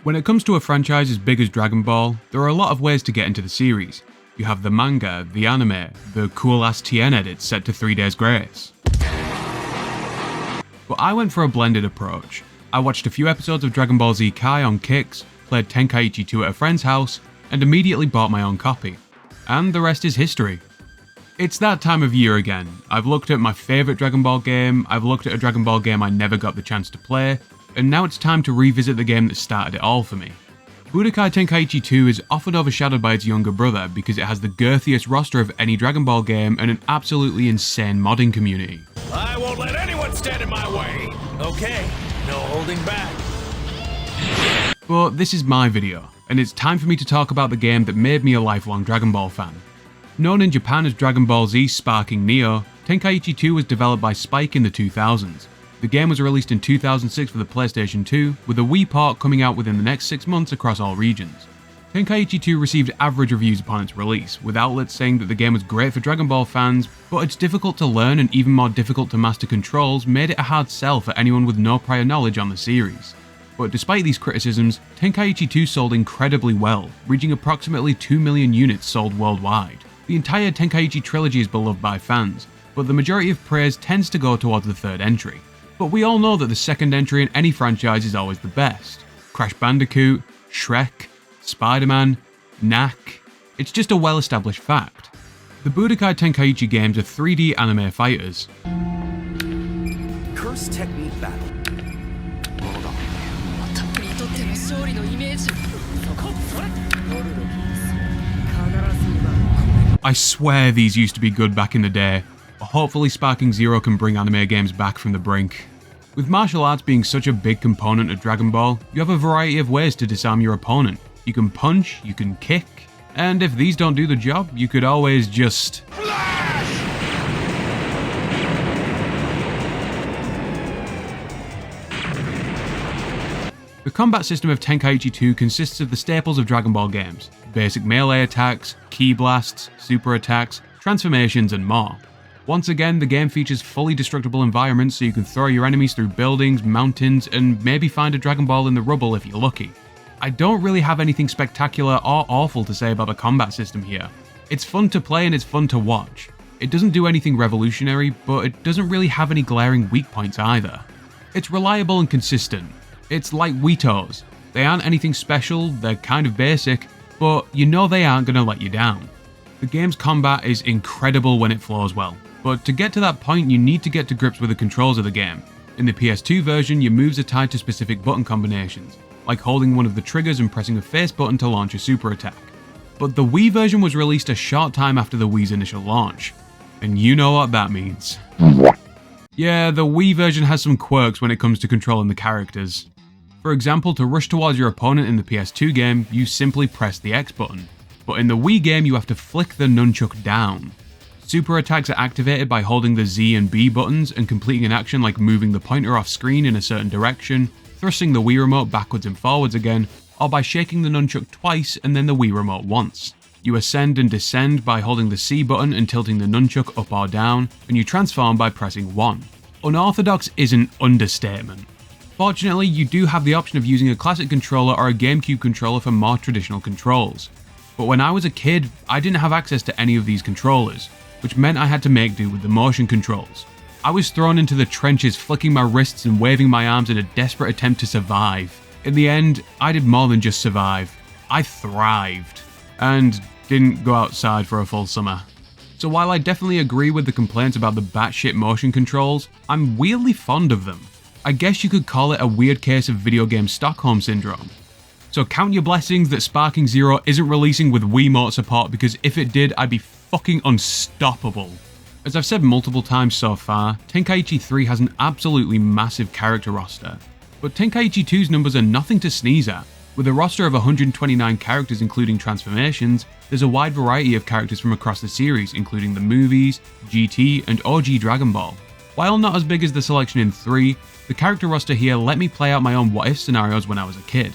When it comes to a franchise as big as Dragon Ball, there are a lot of ways to get into the series. You have the manga, the anime, the cool-ass TN edits set to 3 days grace. But I went for a blended approach. I watched a few episodes of Dragon Ball Z Kai on Kicks, played Tenkaichi 2 at a friend's house, and immediately bought my own copy. And the rest is history. It's that time of year again. I've looked at my favourite Dragon Ball game, I've looked at a Dragon Ball game I never got the chance to play, and now it's time to revisit the game that started it all for me. Budokai Tenkaichi 2 is often overshadowed by its younger brother because it has the girthiest roster of any Dragon Ball game and an absolutely insane modding community. I won't let anyone stand in my way! Okay, no holding back. But this is my video, and it's time for me to talk about the game that made me a lifelong Dragon Ball fan. Known in Japan as Dragon Ball Z Sparking Neo, Tenkaichi 2 was developed by Spike in the 2000s. The game was released in 2006 for the PlayStation 2, with a Wii port coming out within the next 6 months across all regions. Tenkaichi 2 received average reviews upon its release, with outlets saying that the game was great for Dragon Ball fans, but its difficult to learn and even more difficult to master controls made it a hard sell for anyone with no prior knowledge on the series. But despite these criticisms, Tenkaichi 2 sold incredibly well, reaching approximately 2 million units sold worldwide. The entire Tenkaichi trilogy is beloved by fans, but the majority of praise tends to go towards the third entry. But we all know that the second entry in any franchise is always the best. Crash Bandicoot, Shrek, Spider-Man, Knack. It's just a well-established fact. The Budokai Tenkaichi games are 3D anime fighters. Curse technique battle. I swear these used to be good back in the day. Hopefully Sparking Zero can bring anime games back from the brink. With martial arts being such a big component of Dragon Ball, you have a variety of ways to disarm your opponent. You can punch, you can kick, and if these don't do the job, you could always just... The combat system of Tenkaichi 2 consists of the staples of Dragon Ball games: basic melee attacks, ki blasts, super attacks, transformations, and more. Once again, the game features fully destructible environments so you can throw your enemies through buildings, mountains, and maybe find a Dragon Ball in the rubble if you're lucky. I don't really have anything spectacular or awful to say about the combat system here. It's fun to play and it's fun to watch. It doesn't do anything revolutionary, but it doesn't really have any glaring weak points either. It's reliable and consistent. It's like Witos. They aren't anything special, they're kind of basic, but you know they aren't going to let you down. The game's combat is incredible when it flows well. But to get to that point, you need to get to grips with the controls of the game. In the PS2 version, your moves are tied to specific button combinations, like holding one of the triggers and pressing a face button to launch a super attack. But the Wii version was released a short time after the Wii's initial launch, and you know what that means. Yeah, the Wii version has some quirks when it comes to controlling the characters. For example, to rush towards your opponent in the PS2 game, you simply press the X button, but in the Wii game you have to flick the nunchuk down. Super attacks are activated by holding the Z and B buttons and completing an action like moving the pointer off screen in a certain direction, thrusting the Wii remote backwards and forwards again, or by shaking the nunchuk twice and then the Wii remote once. You ascend and descend by holding the C button and tilting the nunchuk up or down, and you transform by pressing 1. Unorthodox is an understatement. Fortunately, you do have the option of using a classic controller or a GameCube controller for more traditional controls. But when I was a kid, I didn't have access to any of these controllers, which meant I had to make do with the motion controls. I was thrown into the trenches, flicking my wrists and waving my arms in a desperate attempt to survive. In the end, I did more than just survive. I thrived, and didn't go outside for a full summer. So while I definitely agree with the complaints about the batshit motion controls, I'm weirdly fond of them. I guess you could call it a weird case of video game Stockholm Syndrome. So count your blessings that Sparking Zero isn't releasing with Wiimote support, because if it did, I'd be fucking unstoppable. As I've said multiple times so far, Tenkaichi 3 has an absolutely massive character roster, but Tenkaichi 2's numbers are nothing to sneeze at. With a roster of 129 characters including transformations, there's a wide variety of characters from across the series, including the movies, GT, and OG Dragon Ball. While not as big as the selection in 3, the character roster here let me play out my own what-if scenarios when I was a kid.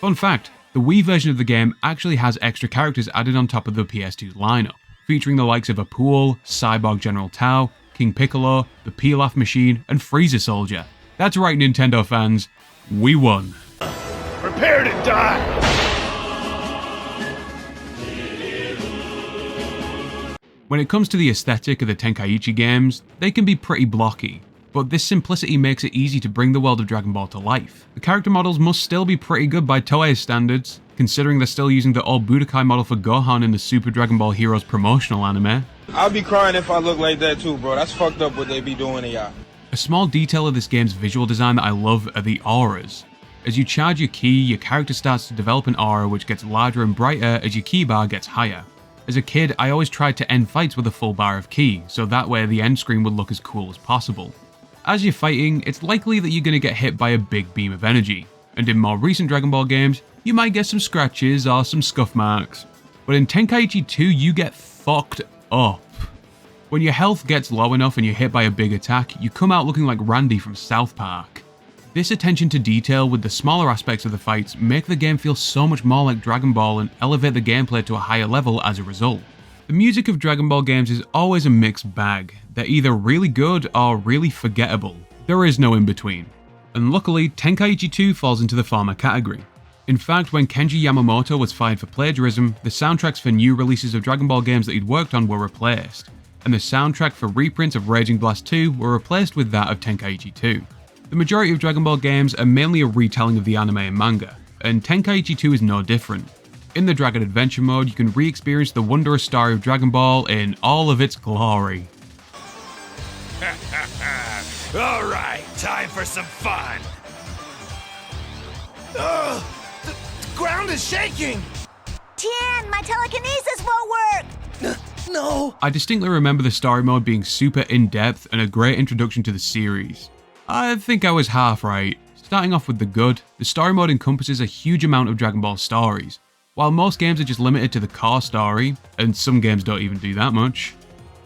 Fun fact, the Wii version of the game actually has extra characters added on top of the PS2's lineup, featuring the likes of Apool, Cyborg General Tao, King Piccolo, the Pilaf Machine, and Frieza Soldier. That's right, Nintendo fans, we won. Prepare to die! When it comes to the aesthetic of the Tenkaichi games, they can be pretty blocky, but this simplicity makes it easy to bring the world of Dragon Ball to life. The character models must still be pretty good by Toei's standards, considering they're still using the old Budokai model for Gohan in the Super Dragon Ball Heroes promotional anime. I'll be crying if I look like that too, bro. That's fucked up what they be doing to y'all. A small detail of this game's visual design that I love are the auras. As you charge your ki, your character starts to develop an aura which gets larger and brighter as your ki bar gets higher. As a kid, I always tried to end fights with a full bar of ki, so that way the end screen would look as cool as possible. As you're fighting, it's likely that you're going to get hit by a big beam of energy, and in more recent Dragon Ball games, you might get some scratches or some scuff marks. But in Tenkaichi 2, you get fucked up. When your health gets low enough and you're hit by a big attack, you come out looking like Randy from South Park. This attention to detail with the smaller aspects of the fights make the game feel so much more like Dragon Ball and elevate the gameplay to a higher level as a result. The music of Dragon Ball games is always a mixed bag. They're either really good or really forgettable. There is no in between. And luckily, Tenkaichi 2 falls into the former category. In fact, when Kenji Yamamoto was fired for plagiarism, the soundtracks for new releases of Dragon Ball games that he'd worked on were replaced, and the soundtrack for reprints of Raging Blast 2 were replaced with that of Tenkaichi 2. The majority of Dragon Ball games are mainly a retelling of the anime and manga, and Tenkaichi 2 is no different. In the Dragon Adventure mode, you can re-experience the wondrous story of Dragon Ball in all of its glory. Alright, time for some fun! Ugh! The ground is shaking! Tien, my telekinesis won't work! No! I distinctly remember the story mode being super in-depth and a great introduction to the series. I think I was half right. Starting off with the good, the story mode encompasses a huge amount of Dragon Ball stories. While most games are just limited to the core story, and some games don't even do that much,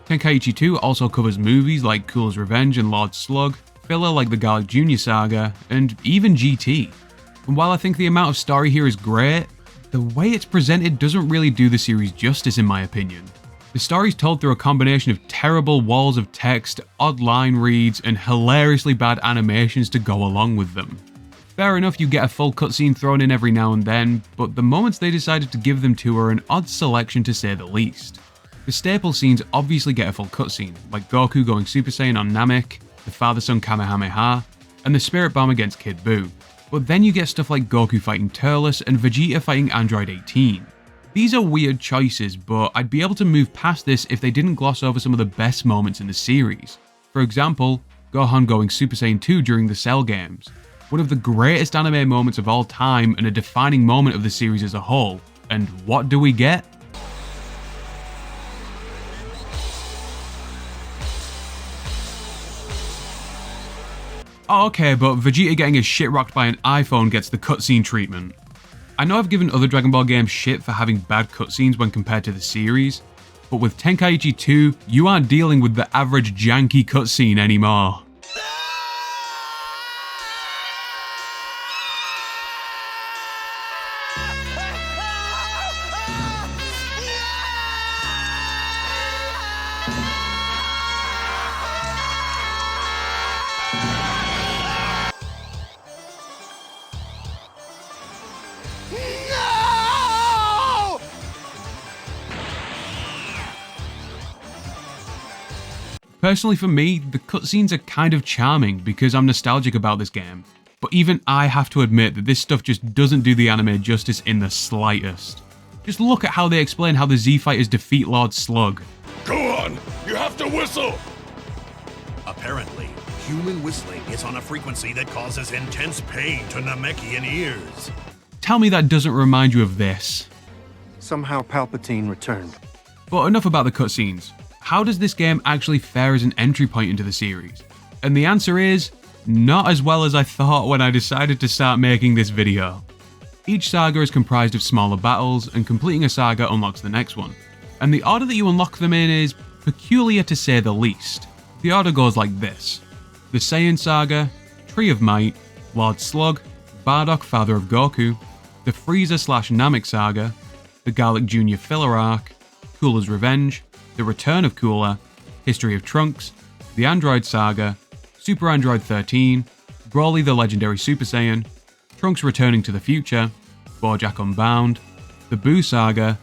Tenkaichi 2 also covers movies like Cooler's Revenge and Lord Slug, filler like the Garlic Jr. saga, and even GT. And while I think the amount of story here is great, the way it's presented doesn't really do the series justice in my opinion. The story's told through a combination of terrible walls of text, odd line reads, and hilariously bad animations to go along with them. Fair enough, you get a full cutscene thrown in every now and then, but the moments they decided to give them to are an odd selection to say the least. The staple scenes obviously get a full cutscene, like Goku going Super Saiyan on Namek, the father-son Kamehameha, and the Spirit Bomb against Kid Buu. But then you get stuff like Goku fighting Turles and Vegeta fighting Android 18. These are weird choices, but I'd be able to move past this if they didn't gloss over some of the best moments in the series. For example, Gohan going Super Saiyan 2 during the Cell games. One of the greatest anime moments of all time and a defining moment of the series as a whole. And what do we get? Oh, okay, but Vegeta getting his shit rocked by an iPhone gets the cutscene treatment. I know I've given other Dragon Ball games shit for having bad cutscenes when compared to the series, but with Tenkaichi 2, you aren't dealing with the average janky cutscene anymore. Personally for me, the cutscenes are kind of charming because I'm nostalgic about this game, but even I have to admit that this stuff just doesn't do the anime justice in the slightest. Just look at how they explain how the Z-Fighters defeat Lord Slug. Go on! You have to whistle! Apparently, human whistling is on a frequency that causes intense pain to Namekian ears. Tell me that doesn't remind you of this. Somehow Palpatine returned. But enough about the cutscenes. How does this game actually fare as an entry point into the series? And the answer is, not as well as I thought when I decided to start making this video. Each saga is comprised of smaller battles, and completing a saga unlocks the next one. And the order that you unlock them in is peculiar to say the least. The order goes like this: the Saiyan Saga, Tree of Might, Lord Slug, Bardock Father of Goku, the Frieza/Namek Saga, the Garlic Jr. Filler Arc, Cooler's Revenge, the Return of Cooler, History of Trunks, the Android Saga, Super Android 13, Broly the Legendary Super Saiyan, Trunks Returning to the Future, BoJack Unbound, the Boo Saga,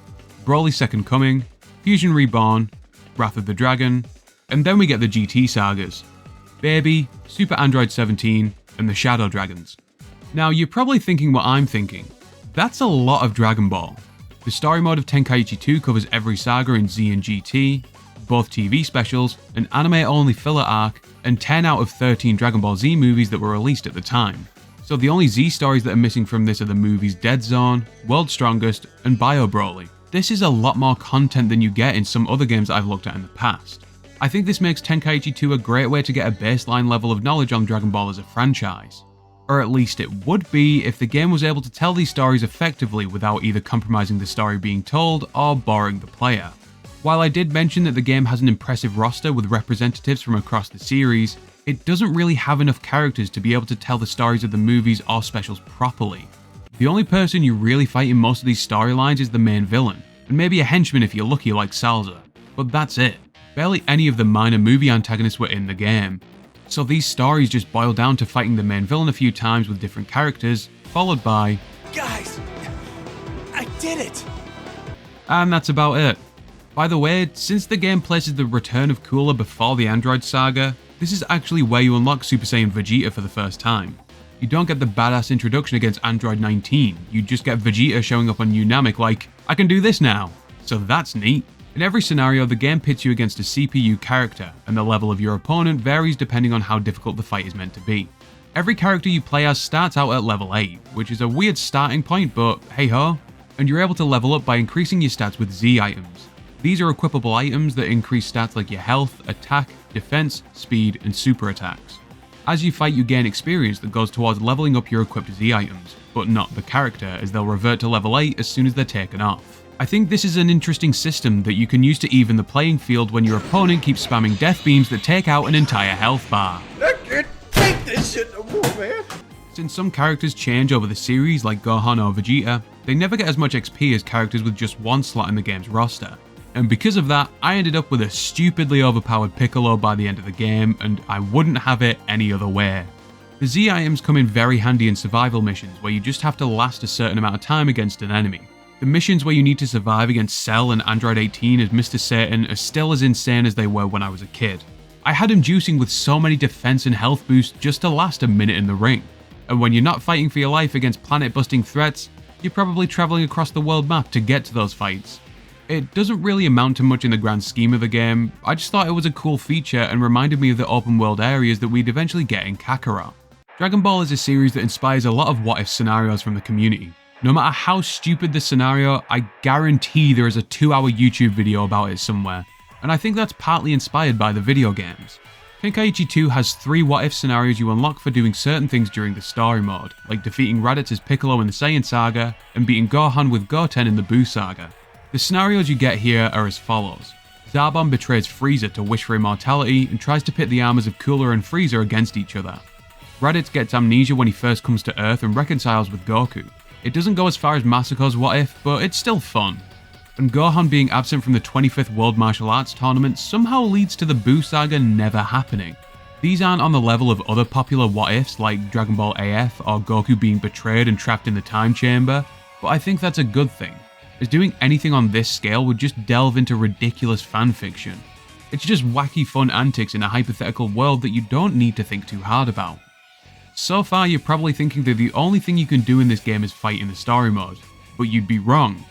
Broly's Second Coming, Fusion Reborn, Wrath of the Dragon, and then we get the GT sagas, Baby, Super Android 17, and the Shadow Dragons. Now you're probably thinking what I'm thinking. That's a lot of Dragon Ball. The story mode of Tenkaichi 2 covers every saga in Z and GT, both TV specials, an anime-only filler arc, and 10 out of 13 Dragon Ball Z movies that were released at the time. So the only Z stories that are missing from this are the movies Dead Zone, World's Strongest, and Bio Broly. This is a lot more content than you get in some other games that I've looked at in the past. I think this makes Tenkaichi 2 a great way to get a baseline level of knowledge on Dragon Ball as a franchise. Or at least it would be if the game was able to tell these stories effectively without either compromising the story being told or boring the player. While I did mention that the game has an impressive roster with representatives from across the series, it doesn't really have enough characters to be able to tell the stories of the movies or specials properly. The only person you really fight in most of these storylines is the main villain, and maybe a henchman if you're lucky like Salza, but that's it. Barely any of the minor movie antagonists were in the game, so these stories just boil down to fighting the main villain a few times with different characters, followed by Guys, I did it! and that's about it. By the way, since the game places the return of Cooler before the Android saga, this is actually where you unlock Super Saiyan Vegeta for the first time. You don't get the badass introduction against Android 19, you just get Vegeta showing up on New Namek like, I can do this now! So that's neat. In every scenario, the game pits you against a CPU character, and the level of your opponent varies depending on how difficult the fight is meant to be. Every character you play as starts out at level 8, which is a weird starting point, but hey ho, and you're able to level up by increasing your stats with Z items. These are equipable items that increase stats like your health, attack, defense, speed, and super attacks. As you fight, you gain experience that goes towards leveling up your equipped Z items, but not the character, as they'll revert to level 8 as soon as they're taken off. I think this is an interesting system that you can use to even the playing field when your opponent keeps spamming death beams that take out an entire health bar. I can't take this shit no more, man. Since some characters change over the series like Gohan or Vegeta, they never get as much XP as characters with just one slot in the game's roster. And because of that, I ended up with a stupidly overpowered Piccolo by the end of the game, and I wouldn't have it any other way. The Z items come in very handy in survival missions where you just have to last a certain amount of time against an enemy. The missions where you need to survive against Cell and Android 18 as Mr. Satan are still as insane as they were when I was a kid. I had him juicing with so many defense and health boosts just to last a minute in the ring. And when you're not fighting for your life against planet-busting threats, you're probably traveling across the world map to get to those fights. It doesn't really amount to much in the grand scheme of the game, I just thought it was a cool feature and reminded me of the open world areas that we'd eventually get in Kakarot. Dragon Ball is a series that inspires a lot of what-if scenarios from the community. No matter how stupid the scenario, I guarantee there is a 2-hour YouTube video about it somewhere, and I think that's partly inspired by the video games. Tenkaichi 2 has 3 what-if scenarios you unlock for doing certain things during the story mode, like defeating Raditz as Piccolo in the Saiyan Saga, and beating Gohan with Goten in the Buu Saga. The scenarios you get here are as follows. Zarbon betrays Frieza to wish for immortality and tries to pit the armors of Cooler and Frieza against each other. Raditz gets amnesia when he first comes to Earth and reconciles with Goku. It doesn't go as far as Masako's what if, but it's still fun. And Gohan being absent from the 25th World Martial Arts Tournament somehow leads to the Buu Saga never happening. These aren't on the level of other popular what ifs like Dragon Ball AF or Goku being betrayed and trapped in the time chamber, but I think that's a good thing, as doing anything on this scale would just delve into ridiculous fanfiction. It's just wacky fun antics in a hypothetical world that you don't need to think too hard about. So far, you're probably thinking that the only thing you can do in this game is fight in the story mode, but you'd be wrong.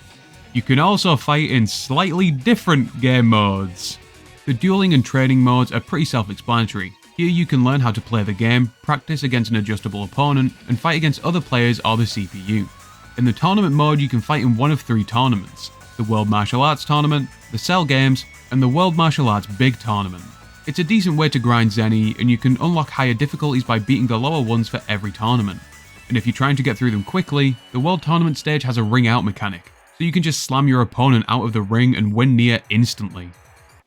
You can also fight in slightly different game modes. The dueling and training modes are pretty self-explanatory. Here you can learn how to play the game, practice against an adjustable opponent, and fight against other players or the CPU. In the tournament mode, you can fight in one of 3 tournaments: the World Martial Arts Tournament, the Cell Games, and the World Martial Arts Big Tournament. It's a decent way to grind Zenny, and you can unlock higher difficulties by beating the lower ones for every tournament. And if you're trying to get through them quickly, the World Tournament stage has a ring out mechanic, so you can just slam your opponent out of the ring and win near instantly.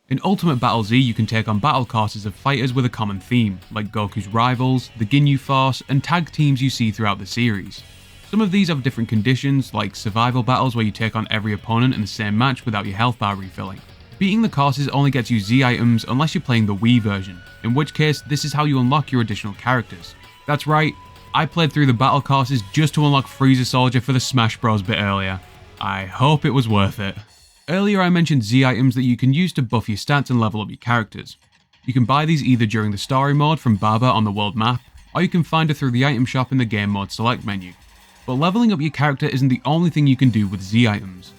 In Ultimate Battle Z, you can take on battle courses of fighters with a common theme, like Goku's rivals, the Ginyu Force, and tag teams you see throughout the series. Some of these have different conditions, like survival battles where you take on every opponent in the same match without your health bar refilling. Beating the courses only gets you Z items unless you're playing the Wii version, in which case this is how you unlock your additional characters. That's right, I played through the battle courses just to unlock Freezer Soldier for the Smash Bros bit earlier. I hope it was worth it. Earlier I mentioned Z items that you can use to buff your stats and level up your characters. You can buy these either during the story mode from Baba on the world map, or you can find it through the item shop in the game mode select menu. But leveling up your character isn't the only thing you can do with Z items.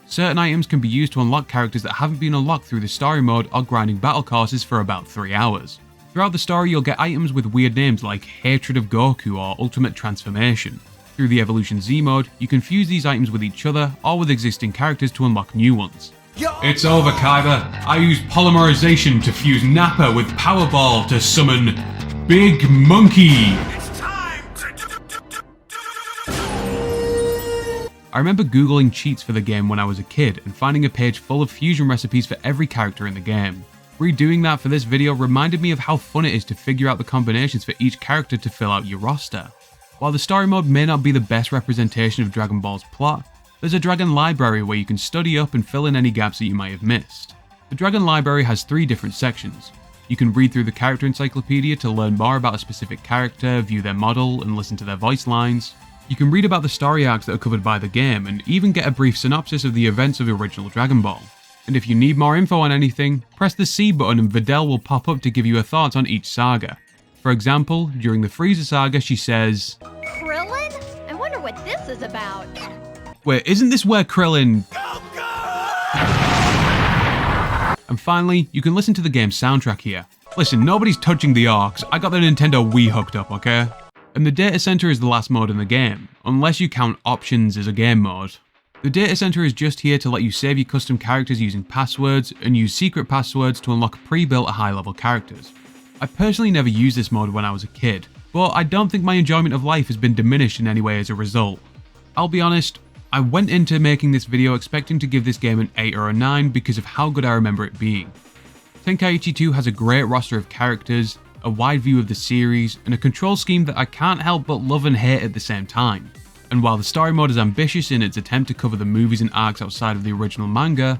Certain items can be used to unlock characters that haven't been unlocked through the story mode or grinding battle courses for about 3 hours. Throughout the story you'll get items with weird names like Hatred of Goku or Ultimate Transformation. Through the Evolution Z mode, you can fuse these items with each other or with existing characters to unlock new ones. It's over, Kaiba. I used polymerization to fuse Nappa with Powerball to summon Big Monkey. I remember googling cheats for the game when I was a kid and finding a page full of fusion recipes for every character in the game. Redoing that for this video reminded me of how fun it is to figure out the combinations for each character to fill out your roster. While the story mode may not be the best representation of Dragon Ball's plot, there's a Dragon Library where you can study up and fill in any gaps that you might have missed. The Dragon Library has 3 different sections. You can read through the character encyclopedia to learn more about a specific character, view their model, and listen to their voice lines. You can read about the story arcs that are covered by the game, and even get a brief synopsis of the events of the original Dragon Ball. And if you need more info on anything, press the C button and Videl will pop up to give you her thoughts on each saga. For example, during the Frieza saga she says, Krillin? I wonder what this is about. Wait, isn't this where Krillin... And finally, you can listen to the game's soundtrack here. Listen, nobody's touching the AUX, I got the Nintendo Wii hooked up, okay? And the data center is the last mode in the game, unless you count options as a game mode. The data center is just here to let you save your custom characters using passwords and use secret passwords to unlock pre-built high-level characters. I personally never used this mode when I was a kid, but I don't think my enjoyment of life has been diminished in any way as a result. I'll be honest, I went into making this video expecting to give this game an 8 or a 9 because of how good I remember it being. Tenkaichi 2 has a great roster of characters, a wide view of the series, and a control scheme that I can't help but love and hate at the same time. And while the story mode is ambitious in its attempt to cover the movies and arcs outside of the original manga,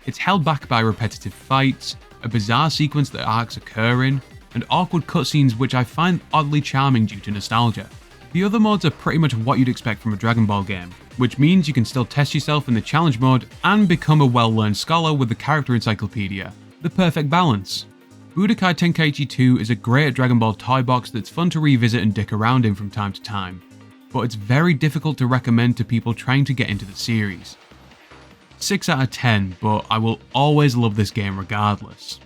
it's held back by repetitive fights, a bizarre sequence that arcs occur in, and awkward cutscenes which I find oddly charming due to nostalgia. The other modes are pretty much what you'd expect from a Dragon Ball game, which means you can still test yourself in the challenge mode and become a well-learned scholar with the character encyclopedia. The perfect balance. Budokai Tenkaichi 2 is a great Dragon Ball toy box that's fun to revisit and dick around in from time to time, but it's very difficult to recommend to people trying to get into the series. 6 out of 10, but I will always love this game regardless.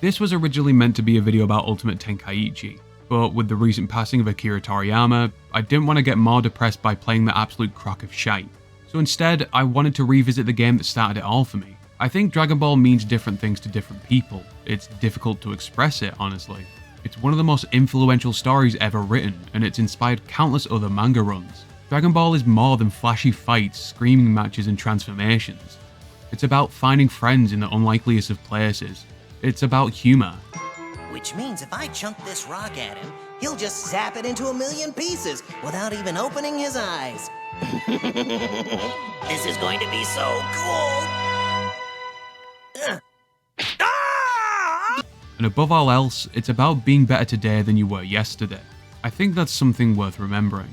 This was originally meant to be a video about Ultimate Tenkaichi, but with the recent passing of Akira Toriyama, I didn't want to get more depressed by playing the absolute crock of shite. So instead, I wanted to revisit the game that started it all for me. I think Dragon Ball means different things to different people. It's difficult to express it, honestly. It's one of the most influential stories ever written, and it's inspired countless other manga runs. Dragon Ball is more than flashy fights, screaming matches, and transformations. It's about finding friends in the unlikeliest of places. It's about humor. Which means if I chunk this rock at him, he'll just zap it into a million pieces without even opening his eyes. This is going to be so cool! And above all else, it's about being better today than you were yesterday. I think that's something worth remembering.